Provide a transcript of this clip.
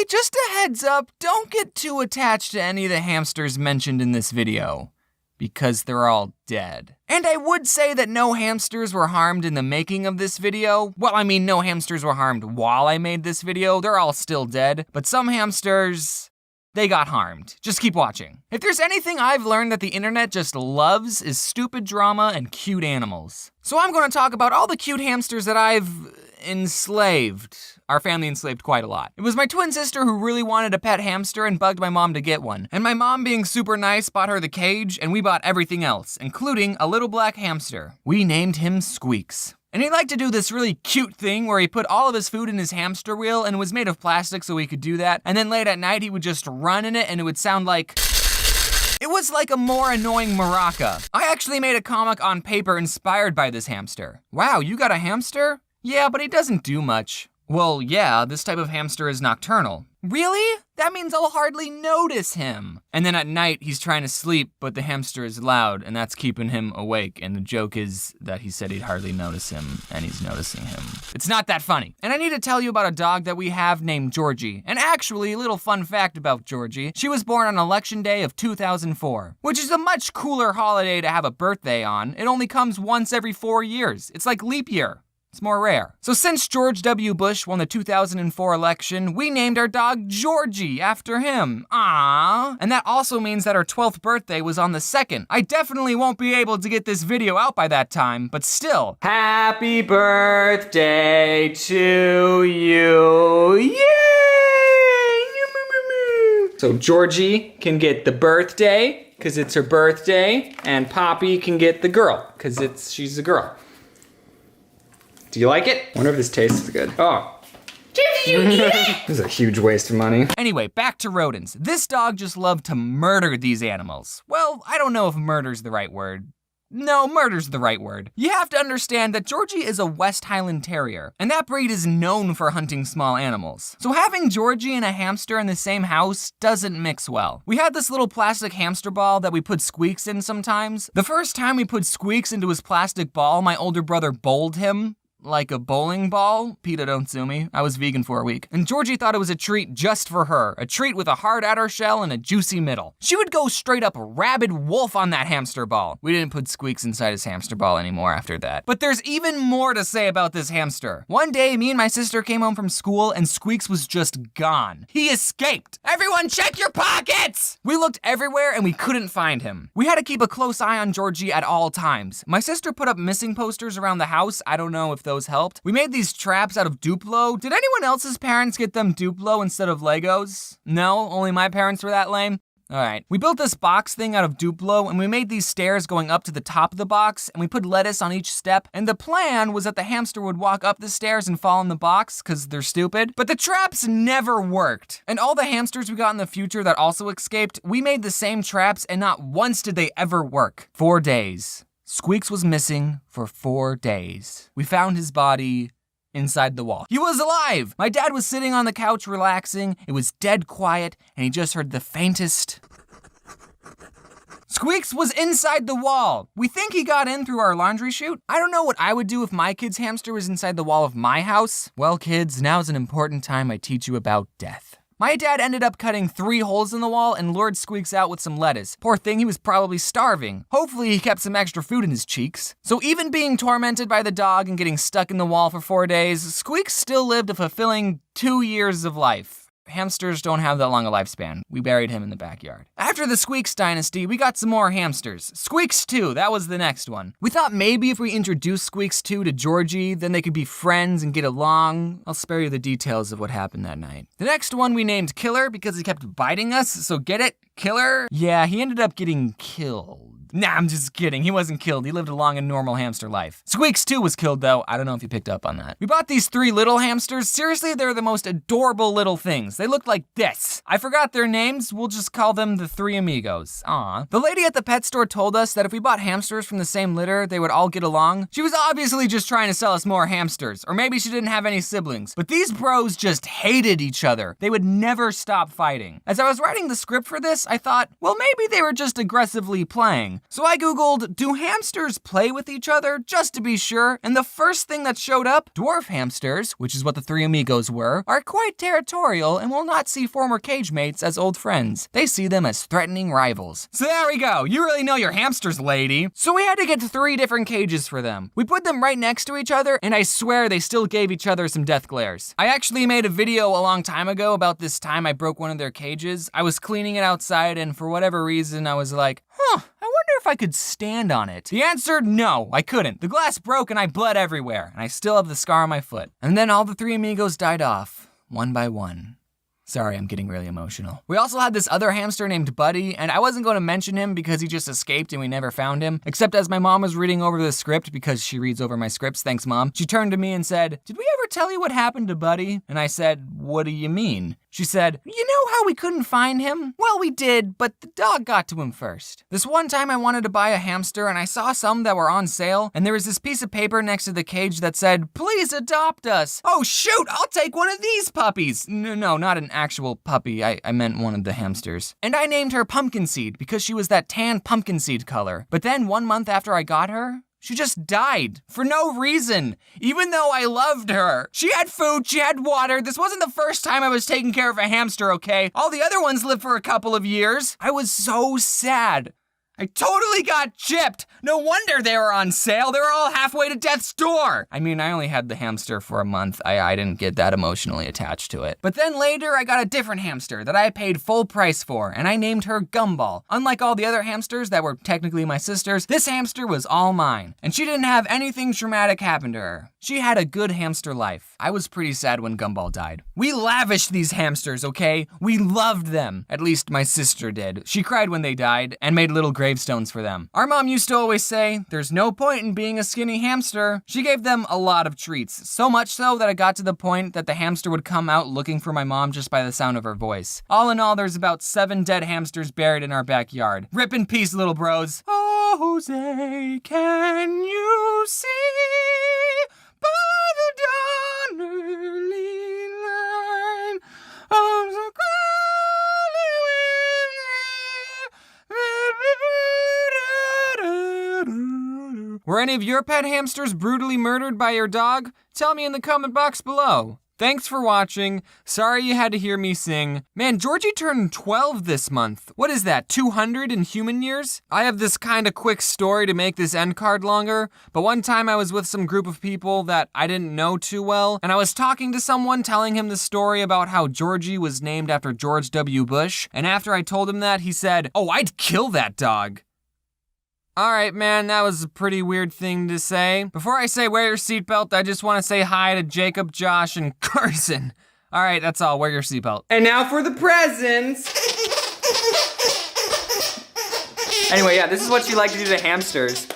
just a heads up, don't get too attached to any of the hamsters mentioned in this video, because they're all dead. And I would say that no hamsters were harmed in the making of this video. Well, I mean, no hamsters were harmed while I made this video. They're all still dead, but some hamsters, they got harmed. Just keep watching. If there's anything I've learned that the internet just loves is stupid drama and cute animals. So I'm gonna talk about all the cute hamsters that I've enslaved. Our family enslaved quite a lot. It was my twin sister who really wanted a pet hamster and bugged my mom to get one. And my mom, being super nice, bought her the cage, and we bought everything else, including a little black hamster. We named him Squeaks. And he liked to do this really cute thing where he put all of his food in his hamster wheel, and it was made of plastic so he could do that. And then late at night, he would just run in it and it would sound like... It was like a more annoying maraca. I actually made a comic on paper inspired by this hamster. Wow, you got a hamster? Yeah, but he doesn't do much. Well, yeah, this type of hamster is nocturnal. Really? That means I'll hardly notice him. And then at night, he's trying to sleep, but the hamster is loud, and that's keeping him awake. And the joke is that he said he'd hardly notice him, and he's noticing him. It's not that funny. And I need to tell you about a dog that we have named Georgie. And actually, a little fun fact about Georgie. She was born on Election Day of 2004, which is a much cooler holiday to have a birthday on. It only comes once every 4 years. It's like leap year. It's more rare. So since George W. Bush won the 2004 election, we named our dog Georgie after him. Aww. And that also means that our 12th birthday was on the 2nd. I definitely won't be able to get this video out by that time, but still. Happy birthday to you. Yay! So Georgie can get the birthday, because it's her birthday, and Poppy can get the girl, because she's a girl. Do you like it? I wonder if this tastes good. Oh. Did you eat it? This is a huge waste of money. Anyway, back to rodents. This dog just loved to murder these animals. Well, I don't know if murder's the right word. No, murder's the right word. You have to understand that Georgie is a West Highland Terrier, and that breed is known for hunting small animals. So having Georgie and a hamster in the same house doesn't mix well. We had this little plastic hamster ball that we put Squeaks in sometimes. The first time we put Squeaks into his plastic ball, my older brother bowled him. Like a bowling ball? PETA, don't sue me. I was vegan for a week. And Georgie thought it was a treat just for her. A treat with a hard outer shell and a juicy middle. She would go straight up rabid wolf on that hamster ball. We didn't put Squeaks inside his hamster ball anymore after that. But there's even more to say about this hamster. One day, me and my sister came home from school and Squeaks was just gone. He escaped. Everyone check your pockets! We looked everywhere and we couldn't find him. We had to keep a close eye on Georgie at all times. My sister put up missing posters around the house. I don't know if those helped. We made these traps out of Duplo. Did anyone else's parents get them Duplo instead of Legos? No, only my parents were that lame? All right, we built this box thing out of Duplo and we made these stairs going up to the top of the box and we put lettuce on each step. And the plan was that the hamster would walk up the stairs and fall in the box because they're stupid. But the traps never worked. And all the hamsters we got in the future that also escaped, we made the same traps and not once did they ever work. 4 days. Squeaks was missing for 4 days. We found his body inside the wall. He was alive! My dad was sitting on the couch relaxing. It was dead quiet, and he just heard the faintest... Squeaks was inside the wall. We think he got in through our laundry chute. I don't know what I would do if my kid's hamster was inside the wall of my house. Well, kids, now's an important time I teach you about death. My dad ended up cutting 3 holes in the wall and lured Squeaks out with some lettuce. Poor thing, he was probably starving. Hopefully he kept some extra food in his cheeks. So even being tormented by the dog and getting stuck in the wall for 4 days, Squeaks still lived a fulfilling 2 years of life. Hamsters don't have that long a lifespan. We buried him in the backyard. After the Squeaks dynasty, we got some more hamsters. Squeaks 2, that was the next one. We thought maybe if we introduced Squeaks 2 to Georgie, then they could be friends and get along. I'll spare you the details of what happened that night. The next one we named Killer because he kept biting us, so get it? Killer? Yeah, he ended up getting killed. Nah, I'm just kidding. He wasn't killed. He lived a long and normal hamster life. Squeaks 2 was killed though. I don't know if you picked up on that. We bought these 3 little hamsters. Seriously, they're the most adorable little things. They look like this. I forgot their names. We'll just call them the 3 amigos. Aw. The lady at the pet store told us that if we bought hamsters from the same litter, they would all get along. She was obviously just trying to sell us more hamsters, or maybe she didn't have any siblings. But these bros just hated each other. They would never stop fighting. As I was writing the script for this, I thought, well, maybe they were just aggressively playing. thing. So I Googled, do hamsters play with each other, just to be sure, and the first thing that showed up, dwarf hamsters, which is what the three amigos were, are quite territorial and will not see former cage mates as old friends. They see them as threatening rivals. So there we go, you really know your hamsters, lady. So we had to get 3 different cages for them. We put them right next to each other, and I swear they still gave each other some death glares. I actually made a video a long time ago about this time I broke one of their cages. I was cleaning it outside, and for whatever reason, I was like, I wonder if I could stand on it. The answer, no, I couldn't. The glass broke and I bled everywhere, and I still have the scar on my foot. And then all the 3 amigos died off, one by one. Sorry, I'm getting really emotional. We also had this other hamster named Buddy, and I wasn't going to mention him because he just escaped and we never found him. Except as my mom was reading over the script, because she reads over my scripts, thanks Mom, she turned to me and said, "Did we ever tell you what happened to Buddy?" And I said, "What do you mean?" She said, "You know how we couldn't find him? Well, we did, but the dog got to him first." This one time I wanted to buy a hamster and I saw some that were on sale, and there was this piece of paper next to the cage that said, "Please adopt us." Oh shoot, I'll take one of these puppies. No, not an actual puppy. I meant one of the hamsters. And I named her Pumpkin Seed because she was that tan pumpkin seed color. But then 1 month after I got her, she just died for no reason, even though I loved her. She had food, she had water. This wasn't the first time I was taking care of a hamster, okay? All the other ones lived for a couple of years. I was so sad. I totally got chipped. No wonder they were on sale. They were all halfway to death's door. I mean, I only had the hamster for a month. I didn't get that emotionally attached to it. But then later, I got a different hamster that I paid full price for, and I named her Gumball. Unlike all the other hamsters that were technically my sisters, this hamster was all mine. And she didn't have anything traumatic happen to her. She had a good hamster life. I was pretty sad when Gumball died. We lavished these hamsters, okay? We loved them. At least my sister did. She cried when they died and made little gravestones for them. Our mom used to always say, "There's no point in being a skinny hamster." She gave them a lot of treats, so much so that I got to the point that the hamster would come out looking for my mom just by the sound of her voice. All in all, there's about 7 dead hamsters buried in our backyard. Rip in peace, little bros. Oh, Jose, can you see by the dawn early line of the Were any of your pet hamsters brutally murdered by your dog? Tell me in the comment box below. Thanks for watching. Sorry you had to hear me sing. Man, Georgie turned 12 this month. What is that, 200 in human years? I have this kind of quick story to make this end card longer, but one time I was with some group of people that I didn't know too well, and I was talking to someone telling him the story about how Georgie was named after George W. Bush, and after I told him that, he said, "Oh, I'd kill that dog." All right, man, that was a pretty weird thing to say. Before I say wear your seatbelt, I just want to say hi to Jacob, Josh, and Carson. All right, that's all. Wear your seatbelt. And now for the presents. Anyway, yeah, this is what she liked to do to hamsters.